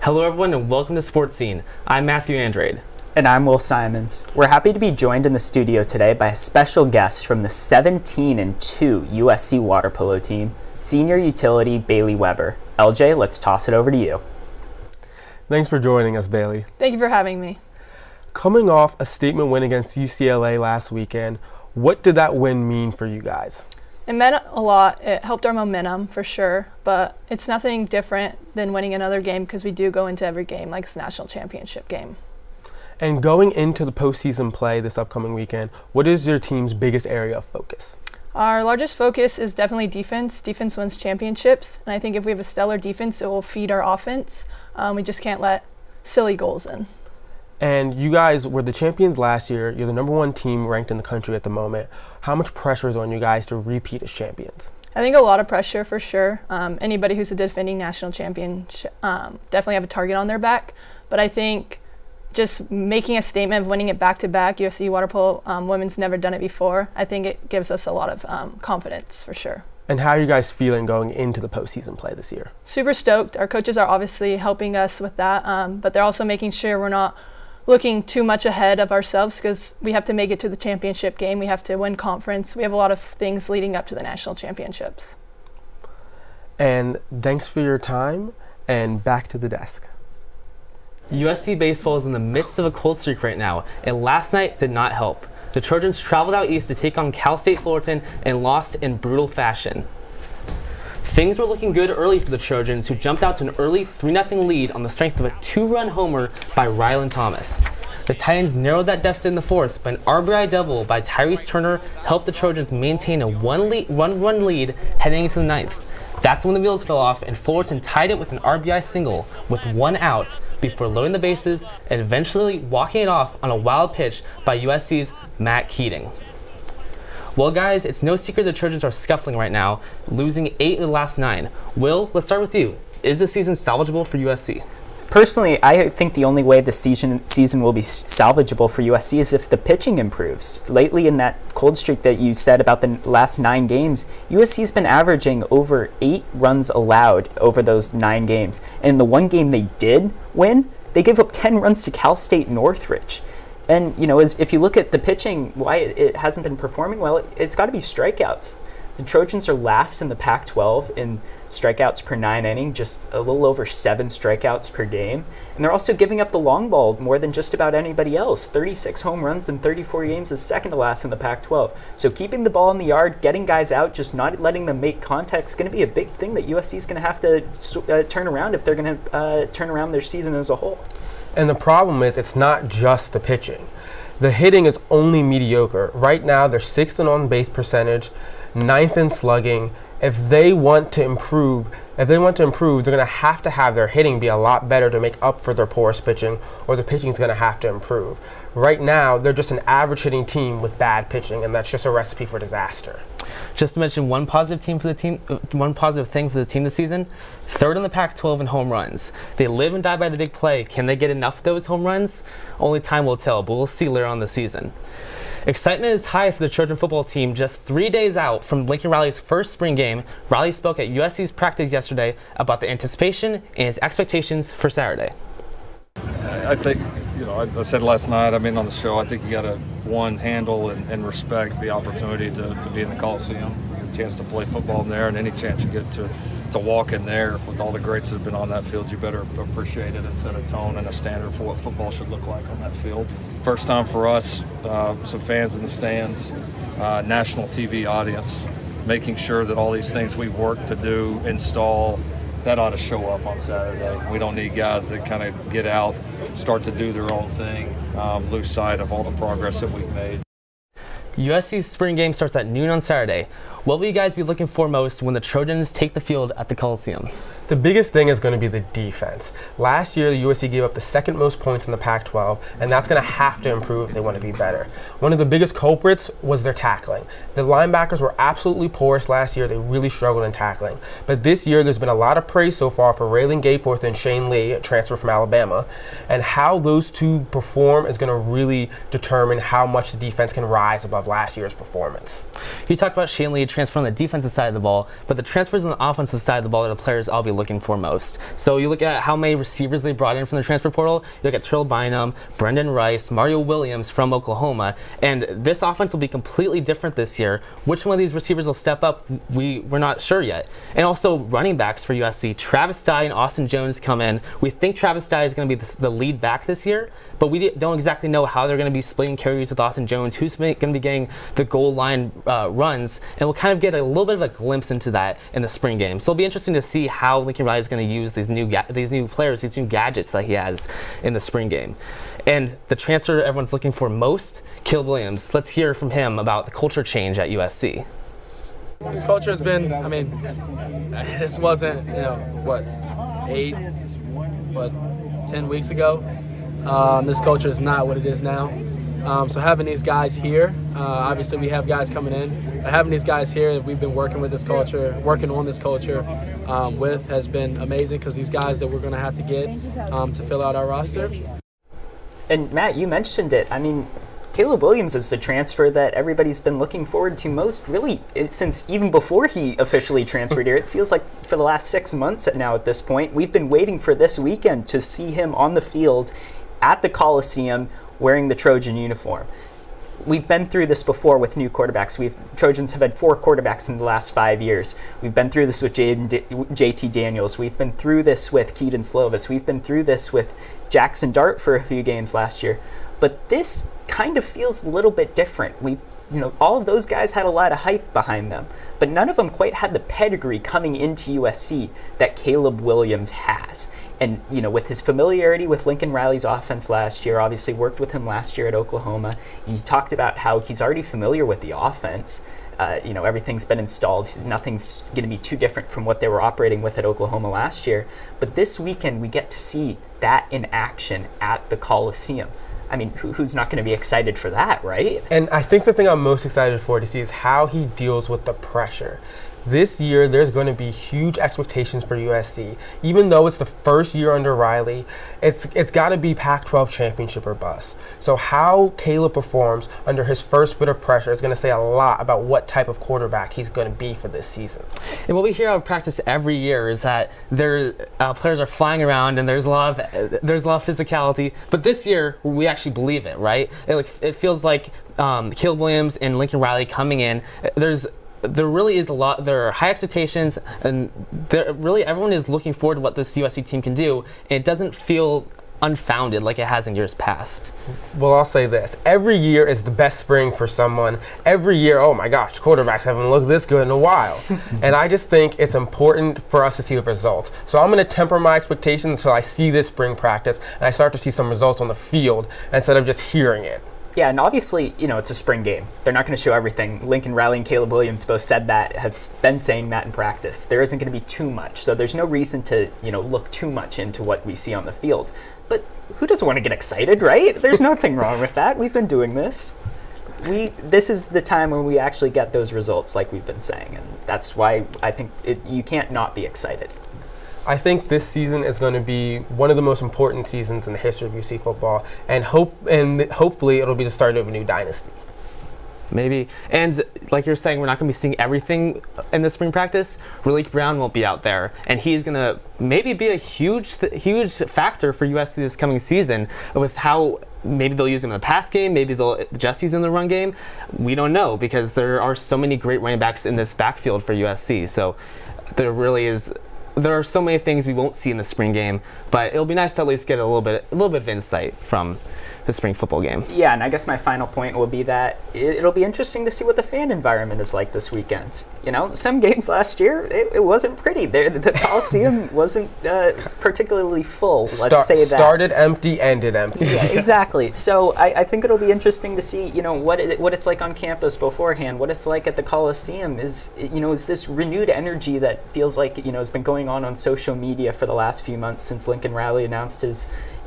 Hello everyone and welcome to Sports Scene. I'm Matthew Andrade. And I'm Will Simonds. We're happy to be joined in the studio today by a special guest from the 17-2 USC water polo team, senior utility Bayley Weber. LJ, let's toss it over to you. Thanks for joining us, Bayley. Thank you for having me. Coming off a statement win against UCLA last weekend, what did that win mean for you guys? It meant a lot. It helped our momentum for sure, but it's nothing different than winning another game because we do go into every game like it's a national championship game. And going into the postseason play this upcoming weekend, what is your team's biggest area of focus? Our largest focus is definitely defense. Defense wins championships, and I think if we have a stellar defense, it will feed our offense. We just can't let silly goals in. And you guys were the champions last year. You're the number one team ranked in the country at the moment. How much pressure is on you guys to repeat as champions? I think a lot of pressure for sure. Anybody who's a defending national champion definitely have a target on their back. But I think just making a statement of winning it back-to-back, USC water polo women's never done it before. I think it gives us a lot of confidence for sure. And how are you guys feeling going into the postseason play this year? Super stoked. Our coaches are obviously helping us with that, but they're also making sure we're not looking too much ahead of ourselves because we have to make it to the championship game. We have to win conference. We have a lot of things leading up to the national championships. And thanks for your time, and back to the desk. USC baseball is in the midst of a cold streak right now, and last night did not help. The Trojans traveled out east to take on Cal State Fullerton and lost in brutal fashion. Things were looking good early for the Trojans, who jumped out to an early 3-0 lead on the strength of a 2-run homer by Rylan Thomas. The Titans narrowed that deficit in the fourth, but an RBI double by Tyrese Turner helped the Trojans maintain a one-run lead heading into the ninth. That's when the wheels fell off, and Fullerton tied it with an RBI single with one out before loading the bases and eventually walking it off on a wild pitch by USC's Matt Keating. Well, guys, it's no secret the Trojans are scuffling right now, losing 8 of the last 9. Will, let's start with you. Is the season salvageable for USC? Personally, I think the only way the season will be salvageable for USC is if the pitching improves. Lately, in that cold streak that you said about the last 9 games, USC's been averaging over 8 runs allowed over those 9 games. And in the one game they did win, they gave up 10 runs to Cal State Northridge. And, you know, if you look at the pitching, why it hasn't been performing well, it's got to be strikeouts. The Trojans are last in the Pac-12 in strikeouts per 9 inning, just a little over 7 strikeouts per game. And they're also giving up the long ball more than just about anybody else. 36 home runs in 34 games is second to last in the Pac-12. So keeping the ball in the yard, getting guys out, just not letting them make contact is going to be a big thing that USC is going to have to turn around if they're going to turn around their season as a whole. And the problem is it's not just the pitching. The hitting is only mediocre. Right now, they're 6th in on-base percentage, 9th in slugging. If they want to improve, they're going to have their hitting be a lot better to make up for their porous pitching, or the pitching is going to have to improve. Right now, they're just an average hitting team with bad pitching, and that's just a recipe for disaster. Just to mention one positive thing for the team this season, 3rd in the Pac-12 in home runs. They live and die by the big play. Can they get enough of those home runs? Only time will tell, but we'll see later on the season. Excitement is high for the Trojan football team just 3 days out from Lincoln Riley's first spring game. Riley spoke at USC's practice yesterday about the anticipation and his expectations for Saturday. I think, I said last night, on the show, I think you got to, handle and respect the opportunity to be in the Coliseum, to get a chance to play football in there, and any chance you get to walk in there with all the greats that have been on that field, you better appreciate it and set a tone and a standard for what football should look like on that field. First time for us, some fans in the stands, national TV audience, making sure that all these things we've worked to do, install, that ought to show up on Saturday. We don't need guys that kind of get out, start to do their own thing, lose sight of all the progress that we've made. USC's spring game starts at noon on Saturday. What will you guys be looking for most when the Trojans take the field at the Coliseum? The biggest thing is going to be the defense. Last year, the USC gave up the 2nd most points in the Pac-12, and that's going to have to improve if they want to be better. One of the biggest culprits was their tackling. The linebackers were absolutely porous last year. They really struggled in tackling. But this year, there's been a lot of praise so far for Raylan Gayforth and Shane Lee, a transfer from Alabama, and how those two perform is going to really determine how much the defense can rise above last year's performance. You talked about Shane Lee transfer on the defensive side of the ball, but the transfers on the offensive side of the ball are the players I'll be looking for most. So you look at how many receivers they brought in from the transfer portal. You look at Trill Bynum, Brendan Rice, Mario Williams from Oklahoma, and this offense will be completely different this year. Which one of these receivers will step up, we're not sure yet. And also running backs for USC. Travis Dye and Austin Jones come in. We think Travis Dye is going to be the lead back this year, but we don't exactly know how they're going to be splitting carries with Austin Jones, who's going to be getting the goal line runs, and we'll kind of get a little bit of a glimpse into that in the spring game. So it'll be interesting to see how Lincoln Riley is going to use these new players, these new gadgets that he has in the spring game. And the transfer everyone's looking for most, Caleb Williams. Let's hear from him about the culture change at USC. This culture has been, this wasn't, 10 weeks ago. This culture is not what it is now. So having these guys here, obviously we have guys coming in, but having these guys here that we've been working on this culture with has been amazing, because these guys that we're going to have to get to fill out our roster. And Matt, you mentioned it. Caleb Williams is the transfer that everybody's been looking forward to most, really, since even before he officially transferred here. It feels like for the last 6 months now at this point. We've been waiting for this weekend to see him on the field at the Coliseum wearing the Trojan uniform. We've been through this before with new quarterbacks. Trojans have had 4 quarterbacks in the last 5 years. We've been through this with JT Daniels. We've been through this with Keaton Slovis. We've been through this with Jackson Dart for a few games last year. But this kind of feels a little bit different. All of those guys had a lot of hype behind them, but none of them quite had the pedigree coming into USC that Caleb Williams has. And, with his familiarity with Lincoln Riley's offense last year, obviously worked with him last year at Oklahoma. He talked about how he's already familiar with the offense. Everything's been installed. Nothing's going to be too different from what they were operating with at Oklahoma last year. But this weekend, we get to see that in action at the Coliseum. Who's not going to be excited for that, right? And I think the thing I'm most excited for to see is how he deals with the pressure. This year, there's going to be huge expectations for USC. Even though it's the first year under Riley, it's got to be Pac-12 championship or bust. So how Caleb performs under his first bit of pressure is going to say a lot about what type of quarterback he's going to be for this season. And what we hear out of practice every year is that players are flying around and there's a lot of physicality. But this year, we actually believe it, right? It feels like Caleb Williams and Lincoln Riley coming in. There really is a lot. There are high expectations, and everyone is looking forward to what this USC team can do. And it doesn't feel unfounded like it has in years past. Well, I'll say this. Every year is the best spring for someone. Every year, oh my gosh, quarterbacks haven't looked this good in a while. And I just think it's important for us to see the results. So I'm going to temper my expectations until I see this spring practice and I start to see some results on the field instead of just hearing it. Yeah, and obviously, it's a spring game. They're not going to show everything. Lincoln Riley and Caleb Williams both said that, have been saying that in practice. There isn't going to be too much, so there's no reason to, look too much into what we see on the field. But who doesn't want to get excited, right? There's nothing wrong with that. We've been doing this. This is the time when we actually get those results, like we've been saying, and that's why I think you can't not be excited. I think this season is going to be one of the most important seasons in the history of UC football, and hopefully it'll be the start of a new dynasty. Maybe. And like you're saying, we're not going to be seeing everything in the spring practice. Raleek Brown won't be out there, and he's going to maybe be a huge factor for USC this coming season with how maybe they'll use him in the pass game, maybe they'll just use him in the run game. We don't know, because there are so many great running backs in this backfield for USC. So there are so many things we won't see in the spring game, but it'll be nice to at least get a little bit of insight from the spring football game. Yeah, and I guess my final point will be that it'll be interesting to see what the fan environment is like this weekend. Some games last year, it wasn't pretty. The Coliseum wasn't particularly full, let's say that. Started empty, ended empty. Yeah, exactly. So I think it'll be interesting to see, what it's like on campus beforehand, what it's like at the Coliseum. Is this renewed energy that feels like, has been going on social media for the last few months since Lincoln Riley announced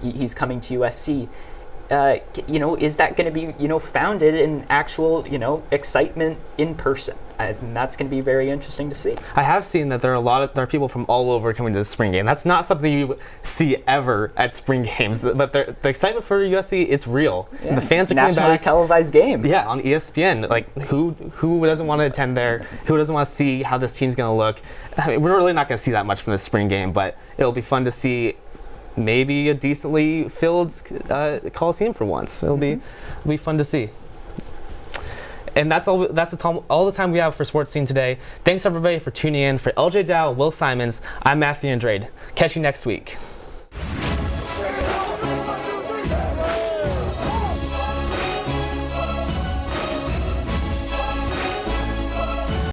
he's coming to USC. is that going to be, founded in actual, excitement in person? And that's going to be very interesting to see. I have seen that there are people from all over coming to the spring game. That's not something you see ever at spring games, but the excitement for USC, it's real. Yeah. And the fans are coming nationally back. televised game. Yeah, on ESPN. Like, who doesn't want to attend there? Who doesn't want to see how this team's going to look? I mean, we're really not going to see that much from the spring game, but it'll be fun to see maybe a decently filled Coliseum for once. It'll be fun to see. And that's all the time we have for Sports Scene today. Thanks everybody for tuning in. For LJ Dow, Will Simonds, I'm Matthew Andrade. Catch you next week.